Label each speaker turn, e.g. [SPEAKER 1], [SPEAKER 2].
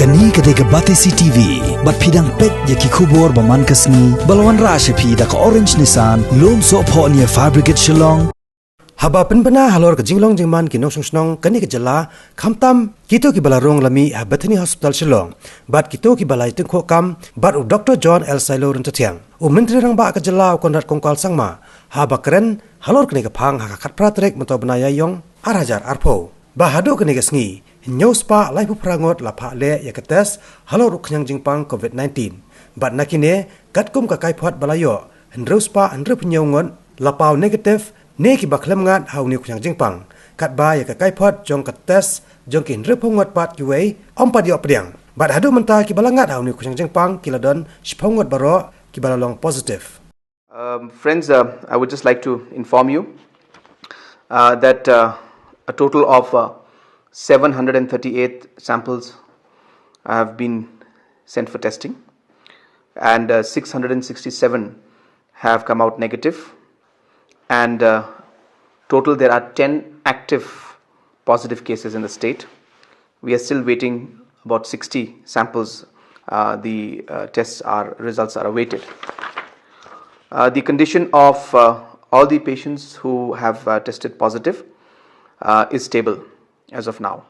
[SPEAKER 1] Kani kadega Batesi TV, bat pidang pet yaki kubor baman kasni, balwan rasha pida ka Orange Nissan, lom so po niya Fabricate Shillong.
[SPEAKER 2] Haba penbena halor ke jinglong jingman ki nosong snong kani ke jela khamtam kito ki balarong lami Bethany Hospital Shillong bat kito ki balai tengko kam bat Dr. John L. Silo rentatiang menteri rang ba ke jela konrat kongkal sangma haba keren halor kani ke phang hakakat pratrek mento benaya yong arajar arpo bahado kani ke sngi nyospa lai pu prangot la pha le yakates halor uknyang jingpang COVID-19 bat nakine katkum ka kai phat balayo hendrospa andrup nyongon lapau negative neki baklem ngat hau ni kunyang jingpang kat ba ya ka kai phat jong ka test jong kin re phongot pat kiwei om pa dio pdiang bat hadu menta ki balangat hau ni kunyang jingpang kiladon shphongot baro ki balalong positive.
[SPEAKER 3] Friends, I would just like to inform you that a total of 738 samples have been sent for testing and 667 have come out negative. And total there are 10 active positive cases in the state. We are still waiting about 60 samples. The results are awaited. The condition of all the patients who have tested positive is stable as of now.